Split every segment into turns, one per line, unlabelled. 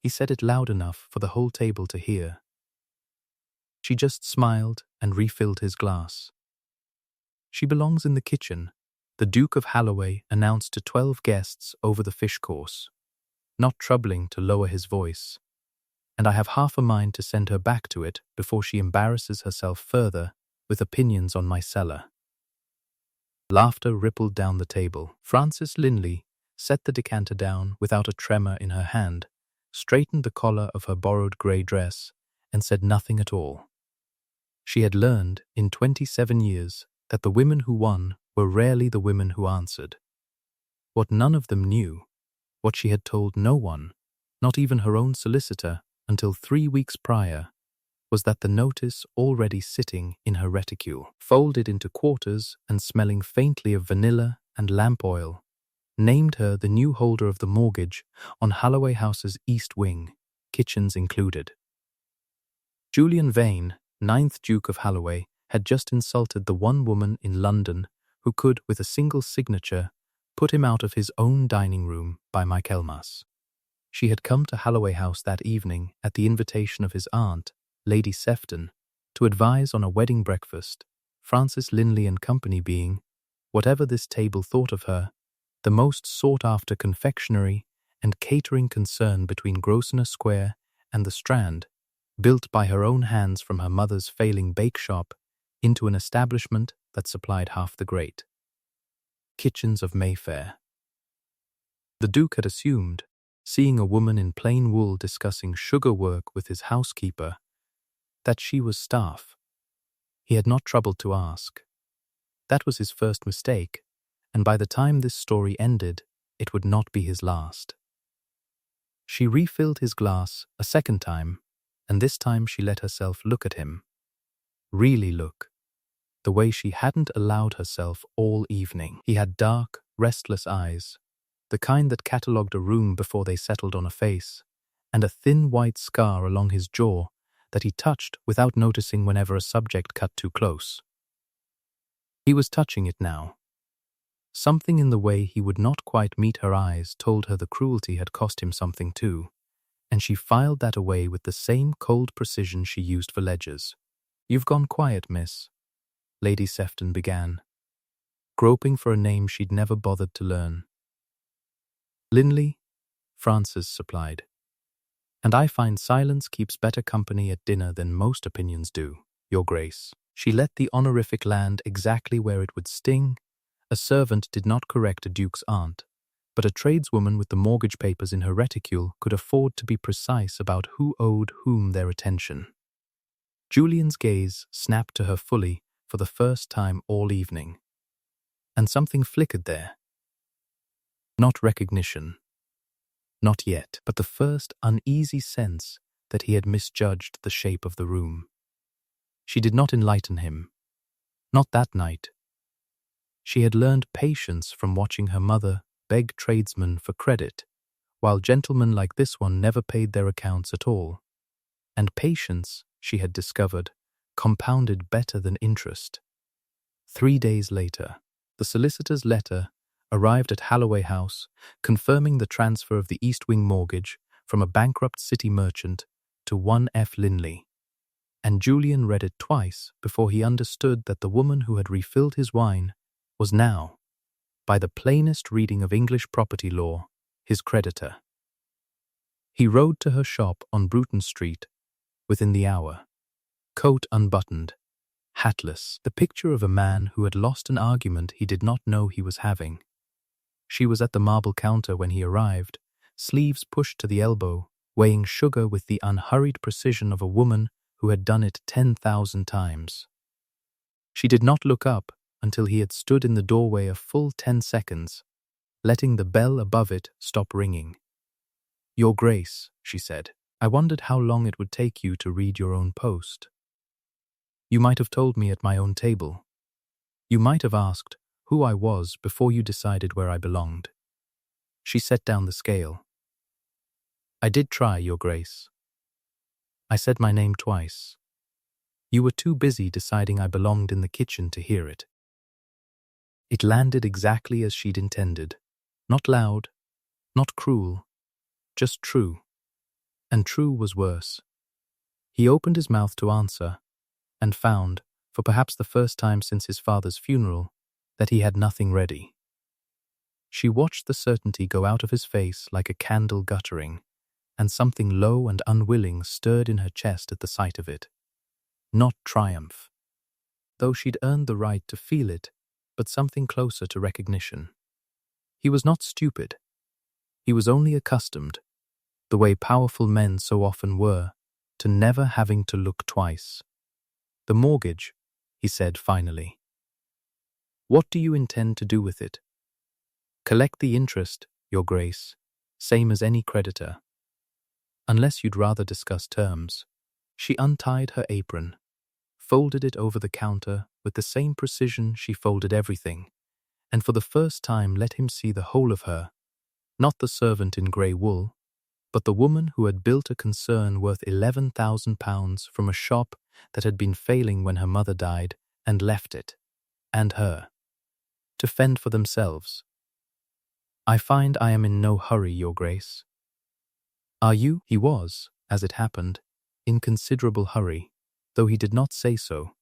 He said it loud enough for the whole table to hear. She just smiled and refilled his glass. She belongs in the kitchen, the Duke of Holloway announced to 12 guests over the fish course, not troubling to lower his voice, and I have half a mind to send her back to it before she embarrasses herself further with opinions on my cellar. Laughter rippled down the table. Frances Linley set the decanter down without a tremor in her hand, straightened the collar of her borrowed grey dress, and said nothing at all. She had learned, in 27 years, that the women who won were rarely the women who answered. What none of them knew, what she had told no one, not even her own solicitor, until 3 weeks prior, was that the notice already sitting in her reticule, folded into quarters and smelling faintly of vanilla and lamp oil, named her the new holder of the mortgage on Holloway House's east wing, kitchens included. Julian Vane, 9th Duke of Holloway, had just insulted the one woman in London who could, with a single signature, put him out of his own dining room by Michaelmas. She had come to Holloway House that evening at the invitation of his aunt, Lady Sefton, to advise on a wedding breakfast, Frances Linley and company being, whatever this table thought of her, the most sought-after confectionery and catering concern between Grosvenor Square and the Strand, built by her own hands from her mother's failing bake shop into an establishment that supplied half the great kitchens of Mayfair. The Duke had assumed, seeing a woman in plain wool discussing sugar work with his housekeeper, that she was staff. He had not troubled to ask. That was his first mistake, and by the time this story ended, it would not be his last. She refilled his glass a second time, and this time she let herself look at him. Really look. The way she hadn't allowed herself all evening. He had dark, restless eyes, the kind that catalogued a room before they settled on a face, and a thin white scar along his jaw that he touched without noticing whenever a subject cut too close. He was touching it now. Something in the way he would not quite meet her eyes told her the cruelty had cost him something too, and she filed that away with the same cold precision she used for ledgers. "You've gone quiet, miss," Lady Sefton began, groping for a name she'd never bothered to learn. "Linley," Frances supplied. "And I find silence keeps better company at dinner than most opinions do, Your Grace." She let the honorific land exactly where it would sting. A servant did not correct a duke's aunt, but a tradeswoman with the mortgage papers in her reticule could afford to be precise about who owed whom their attention. Julian's gaze snapped to her fully for the first time all evening, and something flickered there. Not recognition. Not yet, but the first uneasy sense that he had misjudged the shape of the room. She did not enlighten him. Not that night. She had learned patience from watching her mother beg tradesmen for credit, while gentlemen like this one never paid their accounts at all. And patience, she had discovered, compounded better than interest. 3 days later, the solicitor's letter arrived at Holloway House confirming the transfer of the East Wing mortgage from a bankrupt city merchant to one F. Linley, and Julian read it twice before he understood that the woman who had refilled his wine was now, by the plainest reading of English property law, his creditor. He rode to her shop on Bruton Street within the hour, coat unbuttoned, hatless, the picture of a man who had lost an argument he did not know he was having. She was at the marble counter when he arrived, sleeves pushed to the elbow, weighing sugar with the unhurried precision of a woman who had done it 10,000 times. She did not look up until he had stood in the doorway a full 10 seconds, letting the bell above it stop ringing. "Your Grace," she said, "I wondered how long it would take you to read your own post. You might have told me at my own table. You might have asked who I was before you decided where I belonged." She set down the scale. "I did try, Your Grace. I said my name twice. You were too busy deciding I belonged in the kitchen to hear it." It landed exactly as she'd intended. Not loud, not cruel, just true. And true was worse. He opened his mouth to answer, and found, for perhaps the first time since his father's funeral, that he had nothing ready. She watched the certainty go out of his face like a candle guttering, and something low and unwilling stirred in her chest at the sight of it. Not triumph, though she'd earned the right to feel it, but something closer to recognition. He was not stupid. He was only accustomed, the way powerful men so often were, to never having to look twice. "The mortgage," he said finally. "What do you intend to do with it?" "Collect the interest, Your Grace, same as any creditor. Unless you'd rather discuss terms." She untied her apron, folded it over the counter with the same precision she folded everything, and for the first time let him see the whole of her, not the servant in grey wool, but the woman who had built a concern worth £11,000 from a shop that had been failing when her mother died and left it, and her, to fend for themselves. "I find I am in no hurry, Your Grace." "Are you?" He was, as it happened, in considerable hurry, though he did not say so.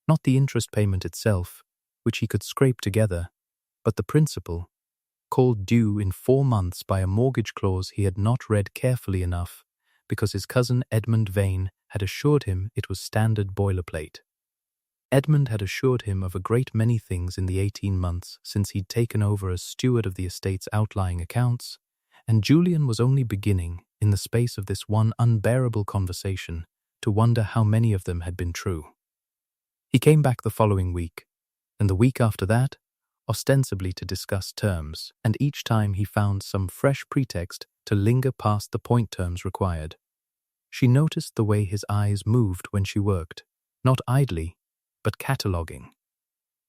Not the interest payment itself, which he could scrape together, but the principal, called due in 4 months by a mortgage clause he had not read carefully enough because his cousin Edmund Vane had assured him it was standard boilerplate. Edmund had assured him of a great many things in the 18 months since he'd taken over as steward of the estate's outlying accounts, and Julian was only beginning, in the space of this one unbearable conversation, to wonder how many of them had been true. He came back the following week, and the week after that, ostensibly to discuss terms, and each time he found some fresh pretext to linger past the point terms required. She noticed the way his eyes moved when she worked, not idly, but cataloguing.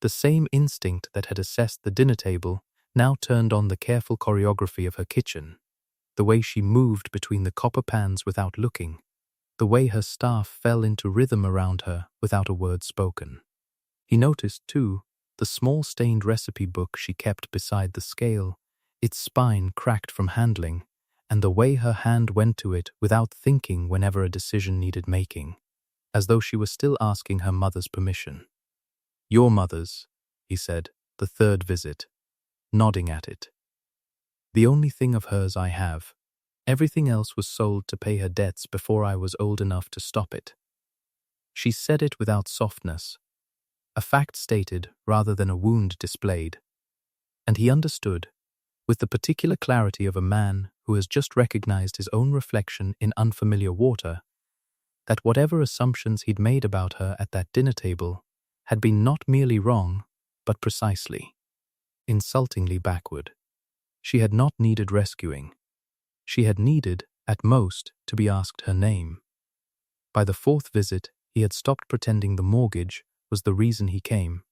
The same instinct that had assessed the dinner table now turned on the careful choreography of her kitchen, the way she moved between the copper pans without looking, the way her staff fell into rhythm around her without a word spoken. He noticed, too, the small stained recipe book she kept beside the scale, its spine cracked from handling, and the way her hand went to it without thinking whenever a decision needed making, as though she was still asking her mother's permission. "Your mother's," he said, the third visit, nodding at it. "The only thing of hers I have. Everything else was sold to pay her debts before I was old enough to stop it." She said it without softness, a fact stated rather than a wound displayed, and he understood, with the particular clarity of a man who has just recognized his own reflection in unfamiliar water, that whatever assumptions he'd made about her at that dinner table had been not merely wrong, but precisely, insultingly backward. She had not needed rescuing. She had needed, at most, to be asked her name. By the 4th visit, he had stopped pretending the mortgage was the reason he came,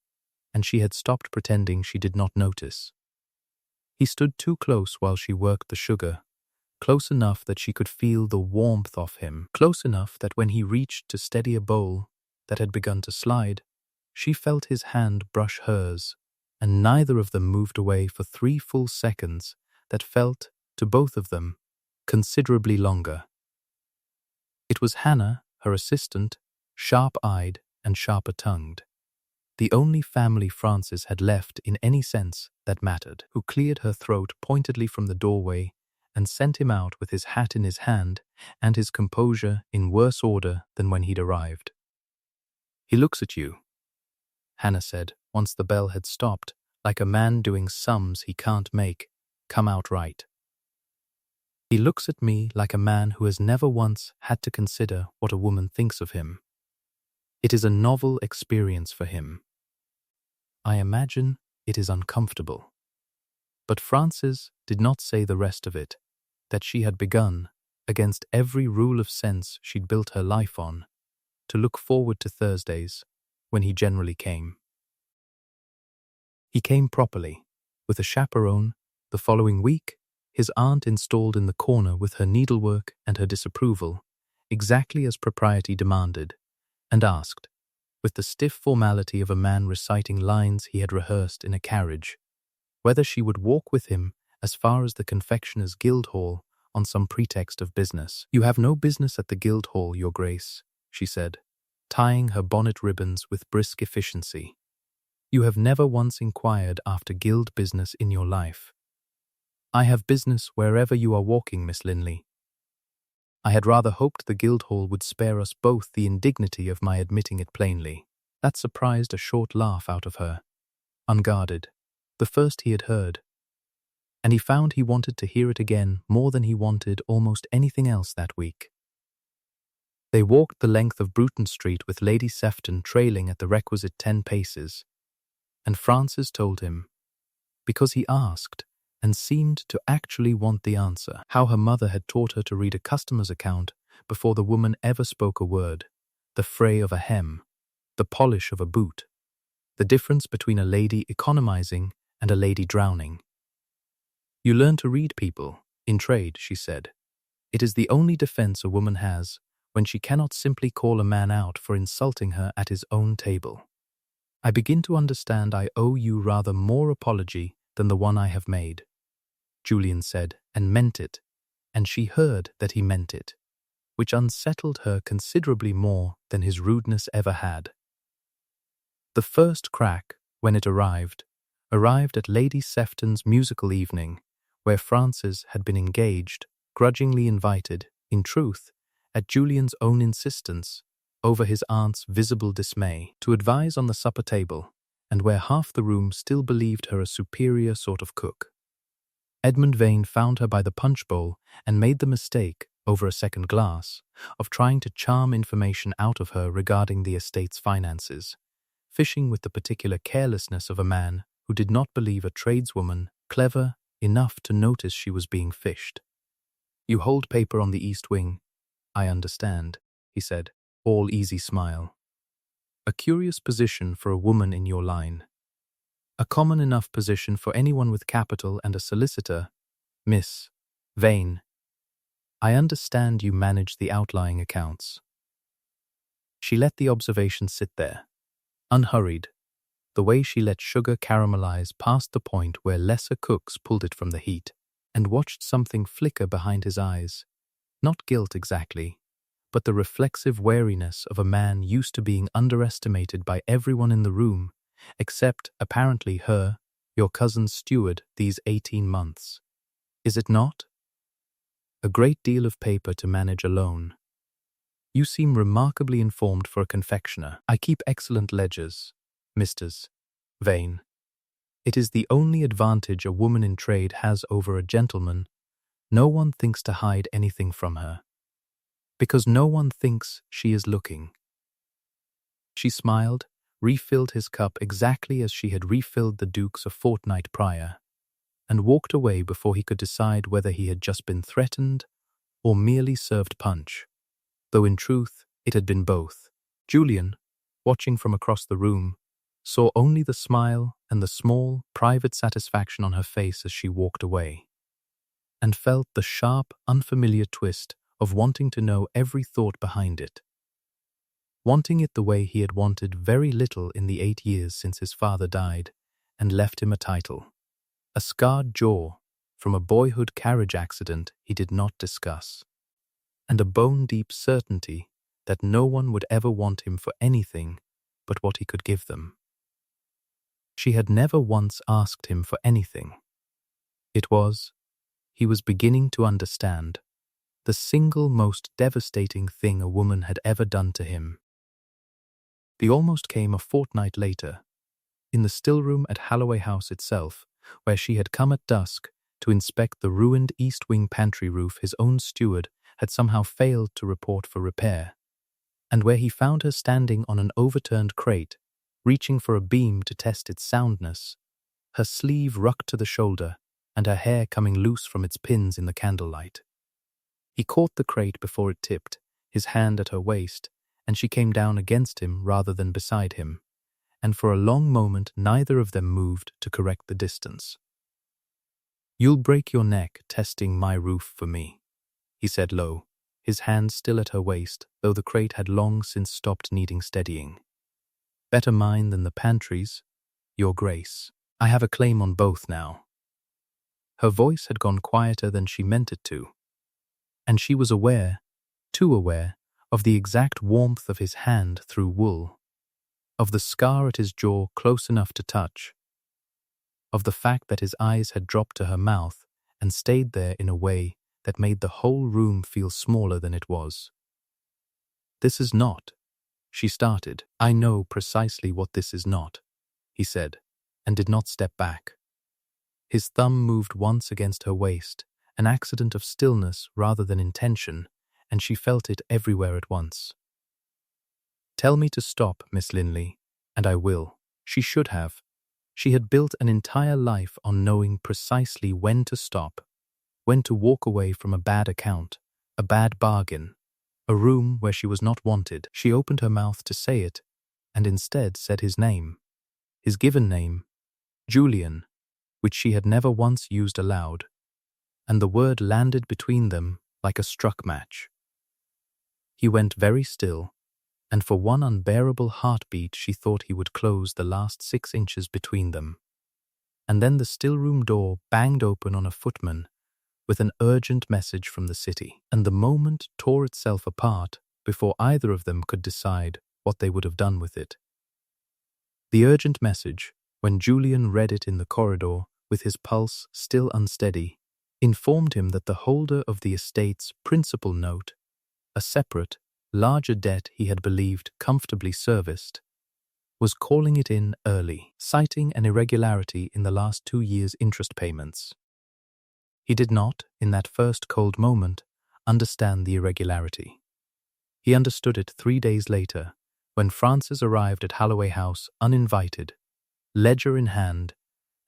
and she had stopped pretending she did not notice. He stood too close while she worked the sugar, close enough that she could feel the warmth of him, close enough that when he reached to steady a bowl that had begun to slide, she felt his hand brush hers, and neither of them moved away for 3 full seconds that felt, to both of them, considerably longer. It was Hannah, her assistant, sharp-eyed and sharper-tongued, the only family Francis had left in any sense that mattered, who cleared her throat pointedly from the doorway and sent him out with his hat in his hand and his composure in worse order than when he'd arrived. "He looks at you," Hannah said, once the bell had stopped, "like a man doing sums he can't make come out right. He looks at me like a man who has never once had to consider what a woman thinks of him. It is a novel experience for him. I imagine it is uncomfortable." But Frances did not say the rest of it, that she had begun, against every rule of sense she'd built her life on, to look forward to Thursdays, when he generally came. He came properly, with a chaperone. The following week, his aunt installed in the corner with her needlework and her disapproval, exactly as propriety demanded, and asked, with the stiff formality of a man reciting lines he had rehearsed in a carriage, whether she would walk with him as far as the confectioner's Guildhall on some pretext of business. "You have no business at the Guildhall, Your Grace," she said, tying her bonnet ribbons with brisk efficiency. "You have never once inquired after guild business in your life." "I have business wherever you are walking, Miss Linley." "I had rather hoped the Guildhall would spare us both the indignity of my admitting it plainly." That surprised a short laugh out of her, unguarded, the first he had heard, and he found he wanted to hear it again more than he wanted almost anything else that week. They walked the length of Bruton Street with Lady Sefton trailing at the requisite 10 paces, and Francis told him, because he asked and seemed to actually want the answer, how her mother had taught her to read a customer's account before the woman ever spoke a word, the fray of a hem, the polish of a boot, the difference between a lady economizing and a lady drowning. "You learn to read people, in trade," she said. "It is the only defense a woman has when she cannot simply call a man out for insulting her at his own table. I begin to understand I owe you rather more apology than the one I have made," Julian said, and meant it, and she heard that he meant it, which unsettled her considerably more than his rudeness ever had. The first crack, when it arrived at Lady Sefton's musical evening, where Francis had been engaged, grudgingly invited, in truth, at Julian's own insistence, over his aunt's visible dismay, to advise on the supper table, and where half the room still believed her a superior sort of cook. Edmund Vane found her by the punch bowl and made the mistake, over a second glass, of trying to charm information out of her regarding the estate's finances, fishing with the particular carelessness of a man who did not believe a tradeswoman clever enough to notice she was being fished. "You hold paper on the East Wing, I understand," he said, all easy smile. "A curious position for a woman in your line. A common enough position for anyone with capital and a solicitor, Miss Vane. I understand you manage the outlying accounts." She let the observation sit there, unhurried, the way she let sugar caramelize past the point where lesser cooks pulled it from the heat, and watched something flicker behind his eyes. Not guilt exactly, but the reflexive wariness of a man used to being underestimated by everyone in the room, except, apparently, your cousin's steward, these 18 months. Is it not? A great deal of paper to manage alone. You seem remarkably informed for a confectioner. I keep excellent ledgers, Mr. Vane. It is the only advantage a woman in trade has over a gentleman. No one thinks to hide anything from her, because no one thinks she is looking. She smiled, refilled his cup exactly as she had refilled the Duke's a fortnight prior, and walked away before he could decide whether he had just been threatened or merely served punch, though in truth it had been both. Julian, watching from across the room, saw only the smile and the small, private satisfaction on her face as she walked away, and felt the sharp, unfamiliar twist of wanting to know every thought behind it. Wanting it the way he had wanted very little in the 8 years since his father died and left him a title, a scarred jaw from a boyhood carriage accident he did not discuss, and a bone-deep certainty that no one would ever want him for anything but what he could give them. She had never once asked him for anything. He was beginning to understand, the single most devastating thing a woman had ever done to him. The almost came a fortnight later, in the still-room at Holloway House itself, where she had come at dusk to inspect the ruined East Wing pantry roof his own steward had somehow failed to report for repair, and where he found her standing on an overturned crate, reaching for a beam to test its soundness, her sleeve rucked to the shoulder and her hair coming loose from its pins in the candlelight. He caught the crate before it tipped, his hand at her waist, and she came down against him rather than beside him, and for a long moment neither of them moved to correct the distance. "You'll break your neck testing my roof for me," he said low, his hand still at her waist, though the crate had long since stopped needing steadying. "Better mine than the pantry's, Your Grace. I have a claim on both now." Her voice had gone quieter than she meant it to, And she was aware, too aware, of the exact warmth of his hand through wool, of the scar at his jaw close enough to touch, of the fact that his eyes had dropped to her mouth and stayed there in a way that made the whole room feel smaller than it was. "This is not," she started. "I know precisely what this is not," he said, and did not step back. His thumb moved once against her waist, an accident of stillness rather than intention, and she felt it everywhere at once. "Tell me to stop, Miss Linley, and I will." She should have. She had built an entire life on knowing precisely when to stop, when to walk away from a bad account, a bad bargain, a room where she was not wanted. She opened her mouth to say it, and instead said his name, his given name, Julian, which she had never once used aloud, and the word landed between them like a struck match. He went very still, and for one unbearable heartbeat she thought he would close the last 6 inches between them. And then the still-room door banged open on a footman with an urgent message from the city, and the moment tore itself apart before either of them could decide what they would have done with it. The urgent message, when Julian read it in the corridor with his pulse still unsteady, informed him that the holder of the estate's principal note, a separate, larger debt he had believed comfortably serviced, was calling it in early, citing an irregularity in the last 2 years' interest payments. He did not, in that first cold moment, understand the irregularity. He understood it 3 days later, when Frances arrived at Holloway House uninvited, ledger in hand,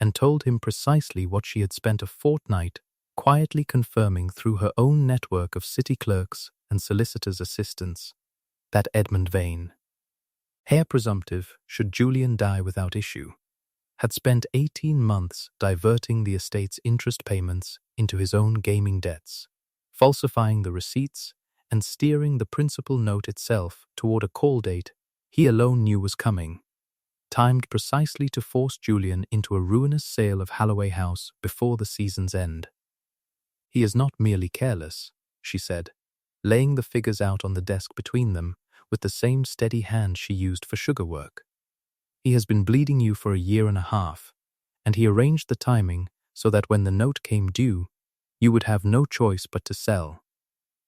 and told him precisely what she had spent a fortnight quietly confirming through her own network of city clerks and solicitors' assistants, that Edmund Vane, heir presumptive should Julian die without issue, had spent 18 months diverting the estate's interest payments into his own gaming debts, falsifying the receipts and steering the principal note itself toward a call date he alone knew was coming, timed precisely to force Julian into a ruinous sale of Holloway House before the season's end. "He is not merely careless," she said, laying the figures out on the desk between them with the same steady hand she used for sugar work. "He has been bleeding you for a year and a half, and he arranged the timing so that when the note came due, you would have no choice but to sell,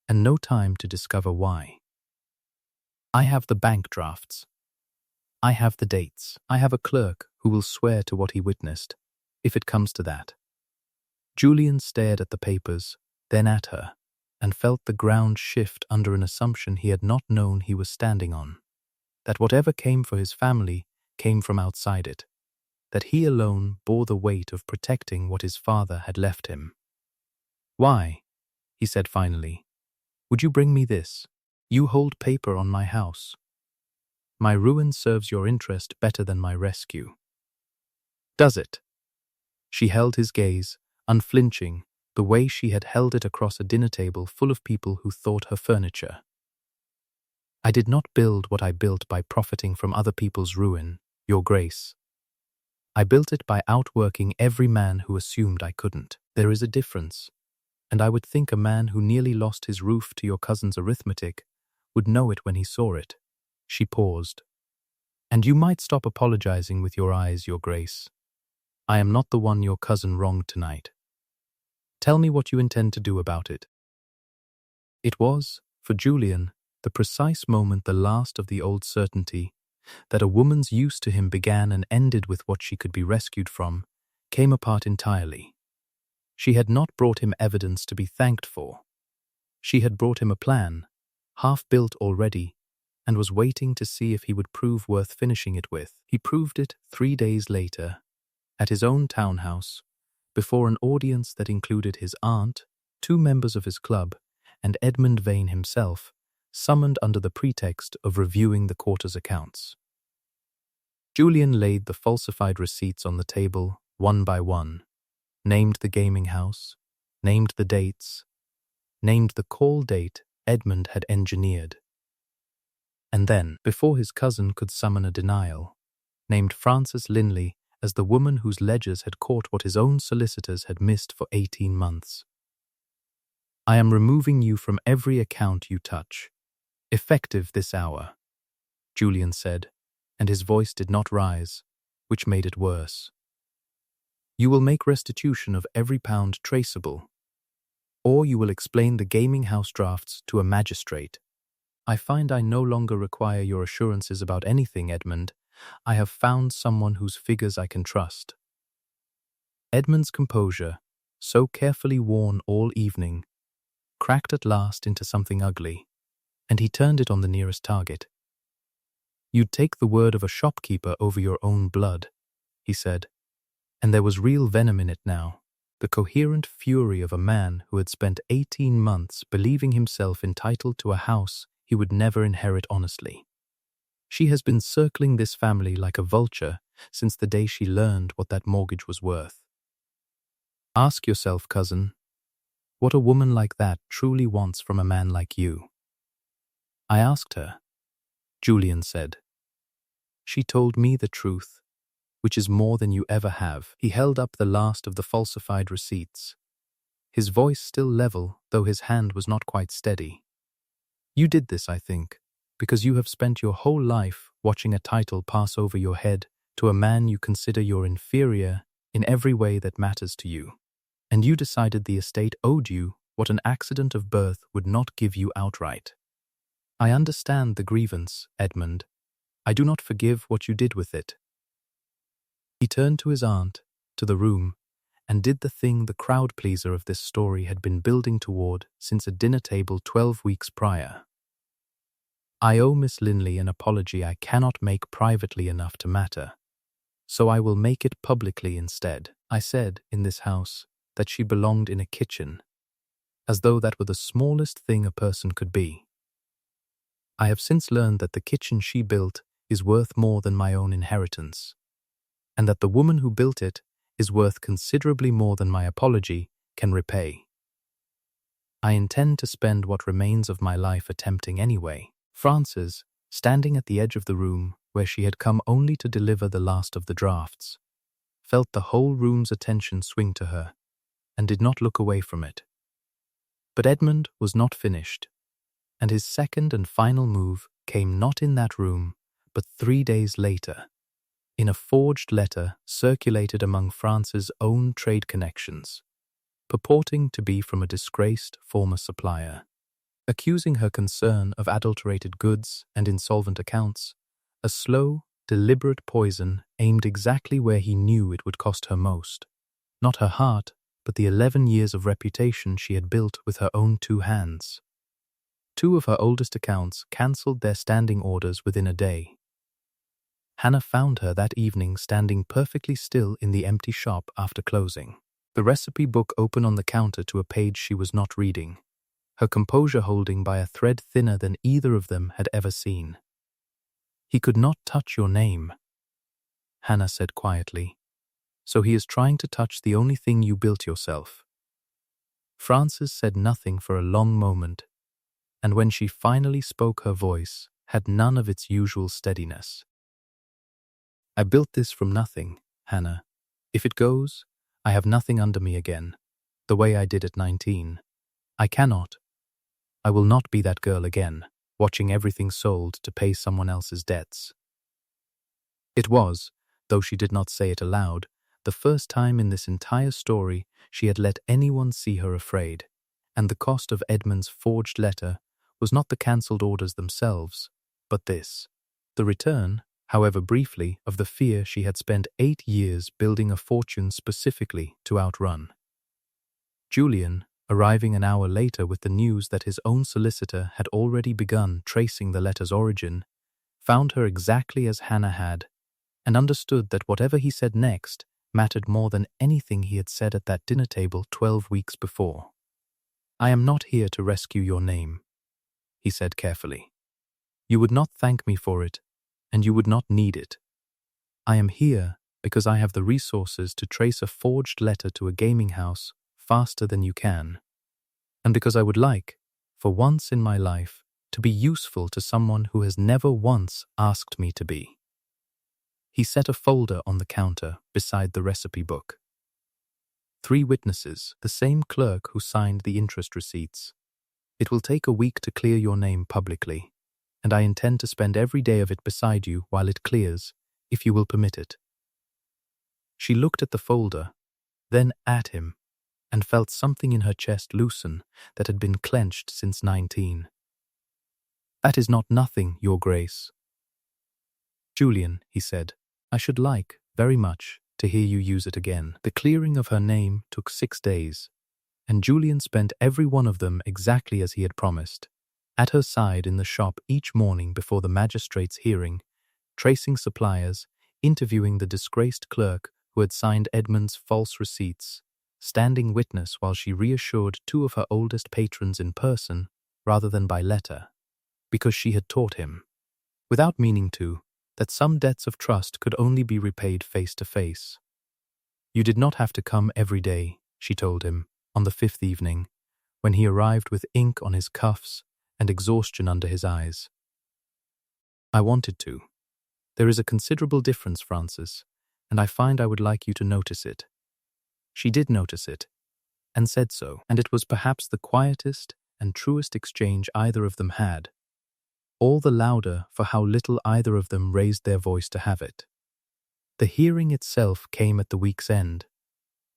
and no time to discover why. I have the bank drafts. I have the dates. I have a clerk who will swear to what he witnessed, if it comes to that." Julian stared at the papers, then at her, and felt the ground shift under an assumption he had not known he was standing on, that whatever came for his family came from outside it, that he alone bore the weight of protecting what his father had left him. "Why?" he said finally. "Would you bring me this? You hold paper on my house. My ruin serves your interest better than my rescue." "Does it?" She held his gaze, unflinching, the way she had held it across a dinner table full of people who thought her furniture. "I did not build what I built by profiting from other people's ruin, Your Grace. I built it by outworking every man who assumed I couldn't. There is a difference, and I would think a man who nearly lost his roof to your cousin's arithmetic would know it when he saw it." She paused. "And you might stop apologizing with your eyes, Your Grace. I am not the one your cousin wronged tonight. Tell me what you intend to do about it." It was, for Julian, the precise moment the last of the old certainty that a woman's use to him began and ended with what she could be rescued from, came apart entirely. She had not brought him evidence to be thanked for. She had brought him a plan, half-built already, and was waiting to see if he would prove worth finishing it with. He proved it 3 days later, at his own townhouse, before an audience that included his aunt, 2 members of his club, and Edmund Vane himself, summoned under the pretext of reviewing the quarter's accounts. Julian laid the falsified receipts on the table, one by one, named the gaming house, named the dates, named the call date Edmund had engineered. And then, before his cousin could summon a denial, named Frances Linley as the woman whose ledgers had caught what his own solicitors had missed for 18 months. I am removing you from every account you touch. Effective this hour, Julian said, and his voice did not rise, which made it worse. You will make restitution of every pound traceable, or you will explain the gaming house drafts to a magistrate. I find I no longer require your assurances about anything, Edmund. I have found someone whose figures I can trust. Edmund's composure, so carefully worn all evening, cracked at last into something ugly, and he turned it on the nearest target. You'd take the word of a shopkeeper over your own blood, he said, and there was real venom in it now, the coherent fury of a man who had spent 18 months believing himself entitled to a house he would never inherit honestly. She has been circling this family like a vulture since the day she learned what that mortgage was worth. Ask yourself, cousin, what a woman like that truly wants from a man like you. I asked her, Julian said. She told me the truth, which is more than you ever have. He held up the last of the falsified receipts, his voice still level, though his hand was not quite steady. You did this, I think, because you have spent your whole life watching a title pass over your head to a man you consider your inferior in every way that matters to you, and you decided the estate owed you what an accident of birth would not give you outright. I understand the grievance, Edmund. I do not forgive what you did with it. He turned to his aunt, to the room, and did the thing the crowd-pleaser of this story had been building toward since a dinner table 12 weeks prior. I owe Miss Linley an apology I cannot make privately enough to matter, so I will make it publicly instead. I said, in this house, that she belonged in a kitchen, as though that were the smallest thing a person could be. I have since learned that the kitchen she built is worth more than my own inheritance, and that the woman who built it is worth considerably more than my apology can repay. I intend to spend what remains of my life attempting anyway. Frances, standing at the edge of the room where she had come only to deliver the last of the drafts, felt the whole room's attention swing to her, and did not look away from it. But Edmund was not finished, and his second and final move came not in that room, but 3 days later, in a forged letter circulated among France's own trade connections, purporting to be from a disgraced former supplier, accusing her concern of adulterated goods and insolvent accounts, a slow, deliberate poison aimed exactly where he knew it would cost her most, not her heart, but the 11 years of reputation she had built with her own 2 hands. 2 of her oldest accounts cancelled their standing orders within a day. Hannah found her that evening standing perfectly still in the empty shop after closing, the recipe book open on the counter to a page she was not reading, her composure holding by a thread thinner than either of them had ever seen. He could not touch your name, Hannah said quietly, so he is trying to touch the only thing you built yourself. Frances said nothing for a long moment, and when she finally spoke her voice had none of its usual steadiness. I built this from nothing, Hannah. If it goes, I have nothing under me again, the way I did at 19. I cannot. I will not be that girl again, watching everything sold to pay someone else's debts. It was, though she did not say it aloud, the first time in this entire story she had let anyone see her afraid, and the cost of Edmund's forged letter was not the cancelled orders themselves, but this, the return, however briefly, of the fear she had spent 8 years building a fortune specifically to outrun. Julian, arriving an hour later with the news that his own solicitor had already begun tracing the letter's origin, found her exactly as Hannah had, and understood that whatever he said next mattered more than anything he had said at that dinner table 12 weeks before. I am not here to rescue your name, he said carefully. You would not thank me for it, and you would not need it. I am here because I have the resources to trace a forged letter to a gaming house faster than you can, and because I would like, for once in my life, to be useful to someone who has never once asked me to be. He set a folder on the counter beside the recipe book. 3 witnesses, the same clerk who signed the interest receipts. It will take a week to clear your name publicly, and I intend to spend every day of it beside you while it clears, if you will permit it." She looked at the folder, then at him, and felt something in her chest loosen that had been clenched since 19. "That is not nothing, Your Grace." "Julian," he said, "I should like, very much, to hear you use it again." The clearing of her name took 6 days, and Julian spent every one of them exactly as he had promised, at her side in the shop each morning before the magistrate's hearing, tracing suppliers, interviewing the disgraced clerk who had signed Edmund's false receipts, standing witness while she reassured 2 of her oldest patrons in person rather than by letter, because she had taught him, without meaning to, that some debts of trust could only be repaid face to face. "You did not have to come every day," she told him, on the 5th evening, when he arrived with ink on his cuffs and exhaustion under his eyes. "I wanted to. There is a considerable difference, Francis, and I find I would like you to notice it." She did notice it, and said so, and it was perhaps the quietest and truest exchange either of them had, all the louder for how little either of them raised their voice to have it. The hearing itself came at the week's end,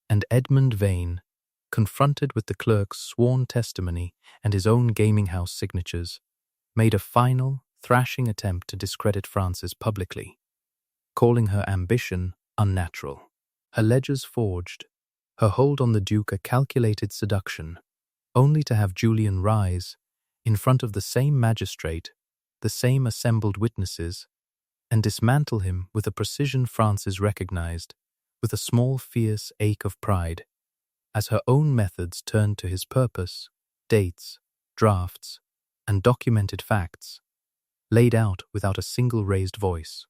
and Edmund Vane, confronted with the clerk's sworn testimony and his own gaming-house signatures, made a final, thrashing attempt to discredit Frances publicly, calling her ambition unnatural, her ledgers forged, her hold on the Duke a calculated seduction, only to have Julian rise, in front of the same magistrate, the same assembled witnesses, and dismantle him with a precision Frances recognized, with a small fierce ache of pride, as her own methods turned to his purpose, dates, drafts, and documented facts, laid out without a single raised voice,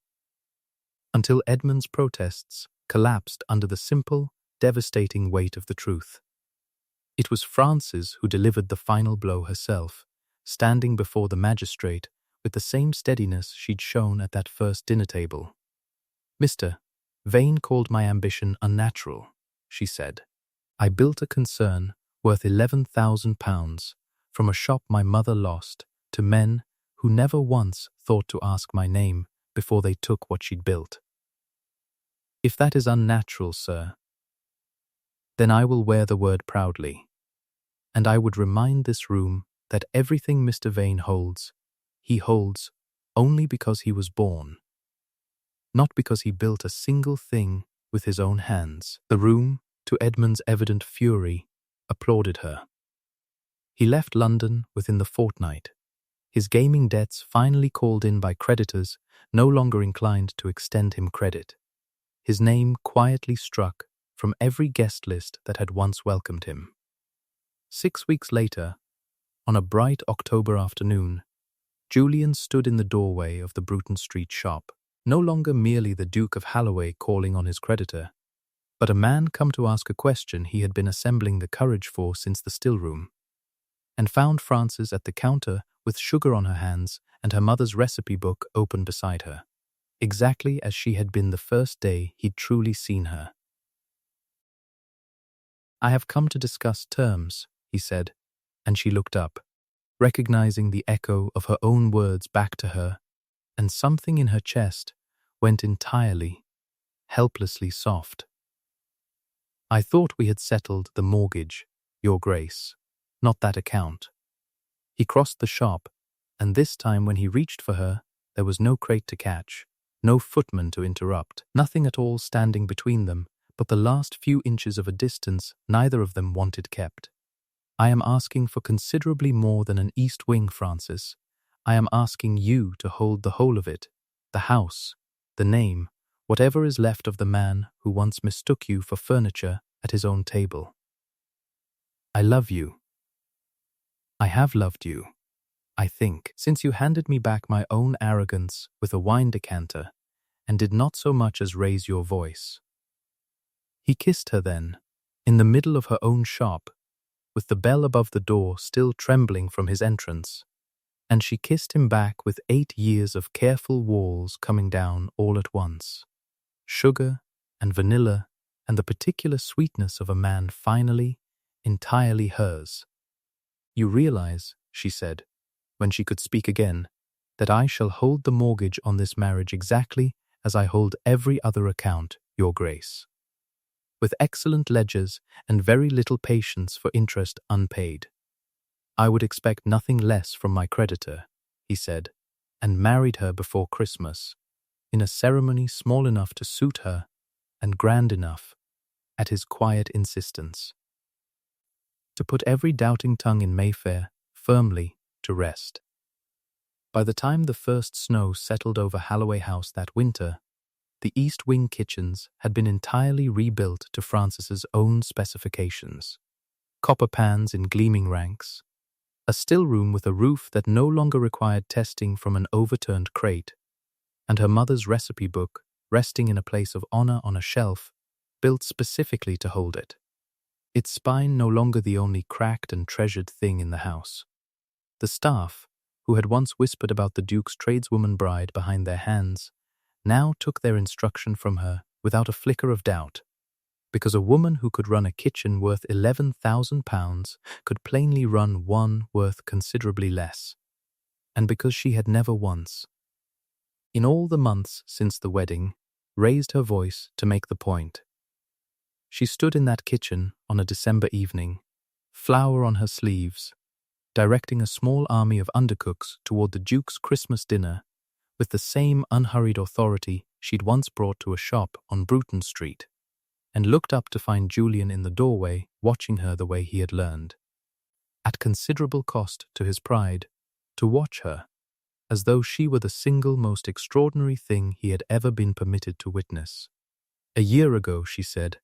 until Edmund's protests collapsed under the simple, devastating weight of the truth. It was Frances who delivered the final blow herself, standing before the magistrate with the same steadiness she'd shown at that first dinner table. "Mr. Vane called my ambition unnatural," she said. "I built a concern worth £11,000 from a shop my mother lost to men who never once thought to ask my name before they took what she'd built. If that is unnatural, sir, then I will wear the word proudly, and I would remind this room that everything Mr. Vane holds, he holds only because he was born, not because he built a single thing with his own hands." The room, to Edmund's evident fury, applauded her. He left London within the fortnight, his gaming debts finally called in by creditors no longer inclined to extend him credit, his name quietly struck from every guest list that had once welcomed him. 6 weeks later, on a bright October afternoon, Julian stood in the doorway of the Bruton Street shop, no longer merely the Duke of Holloway calling on his creditor, but a man come to ask a question he had been assembling the courage for since the still-room, and found Frances at the counter with sugar on her hands and her mother's recipe book open beside her, exactly as she had been the first day he'd truly seen her. "I have come to discuss terms," he said, and she looked up, recognizing the echo of her own words back to her, and something in her chest went entirely, helplessly soft. "I thought we had settled the mortgage, Your Grace, not that account." He crossed the shop, and this time when he reached for her, there was no crate to catch, no footman to interrupt, nothing at all standing between them but the last few inches of a distance neither of them wanted kept. "I am asking for considerably more than an east wing, Francis. I am asking you to hold the whole of it, the house, the name, whatever is left of the man who once mistook you for furniture at his own table. I love you. I have loved you, I think, since you handed me back my own arrogance with a wine decanter and did not so much as raise your voice." He kissed her then, in the middle of her own shop, with the bell above the door still trembling from his entrance, and she kissed him back with 8 years of careful walls coming down all at once, sugar and vanilla and the particular sweetness of a man finally, entirely hers. "You realize," she said, when she could speak again, "that I shall hold the mortgage on this marriage exactly as I hold every other account, Your Grace, with excellent ledgers and very little patience for interest unpaid. I would expect nothing less from my creditor," he said, and married her before Christmas, in a ceremony small enough to suit her and grand enough, at his quiet insistence, to put every doubting tongue in Mayfair firmly to rest. By the time the first snow settled over Holloway House that winter, the East Wing kitchens had been entirely rebuilt to Francis's own specifications. Copper pans in gleaming ranks, a still room with a roof that no longer required testing from an overturned crate, and her mother's recipe book resting in a place of honor on a shelf built specifically to hold it, its spine no longer the only cracked and treasured thing in the house. The staff, who had once whispered about the Duke's tradeswoman bride behind their hands, now took their instruction from her without a flicker of doubt, because a woman who could run a kitchen worth £11,000 could plainly run one worth considerably less, and because she had never once, in all the months since the wedding, raised her voice to make the point. She stood in that kitchen on a December evening, flower on her sleeves, directing a small army of undercooks toward the Duke's Christmas dinner with the same unhurried authority she'd once brought to a shop on Bruton Street, and looked up to find Julian in the doorway watching her the way he had learned, at considerable cost to his pride, to watch her, as though she were the single most extraordinary thing he had ever been permitted to witness. "A year ago," she said,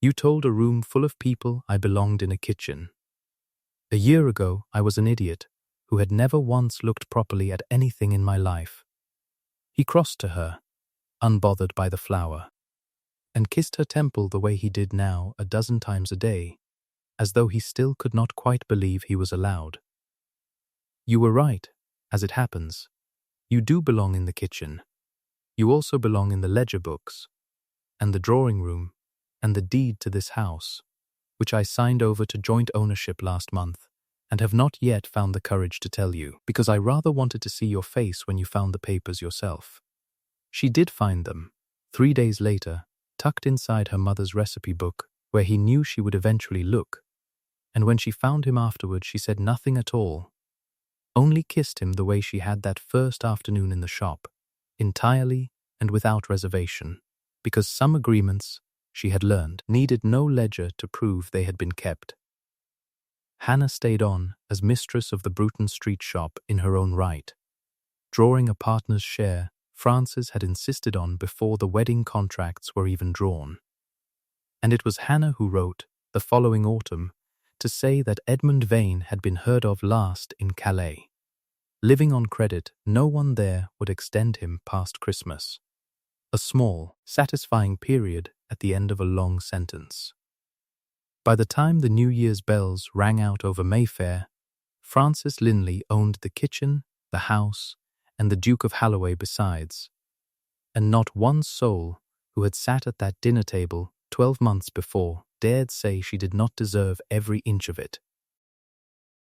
"you told a room full of people I belonged in a kitchen. A year ago I was an idiot who had never once looked properly at anything in my life." He crossed to her, unbothered by the flower, and kissed her temple the way he did now a dozen times a day, as though he still could not quite believe he was allowed. "You were right, as it happens. You do belong in the kitchen. You also belong in the ledger books, and the drawing room, and the deed to this house, which I signed over to joint ownership last month, and have not yet found the courage to tell you, because I rather wanted to see your face when you found the papers yourself." She did find them, 3 days later, tucked inside her mother's recipe book, where he knew she would eventually look, and when she found him afterward she said nothing at all, only kissed him the way she had that first afternoon in the shop, entirely and without reservation, because some agreements, she had learned, needed no ledger to prove they had been kept. Hannah stayed on as mistress of the Bruton Street shop in her own right, drawing a partner's share Francis had insisted on before the wedding contracts were even drawn. And it was Hannah who wrote, the following autumn, to say that Edmund Vane had been heard of last in Calais. Living on credit, no one there would extend him past Christmas. A small, satisfying period at the end of a long sentence. By the time the New Year's bells rang out over Mayfair, Francis Linley owned the kitchen, the house, and the Duke of Holloway besides, and not one soul who had sat at that dinner table 12 months before dared say she did not deserve every inch of it.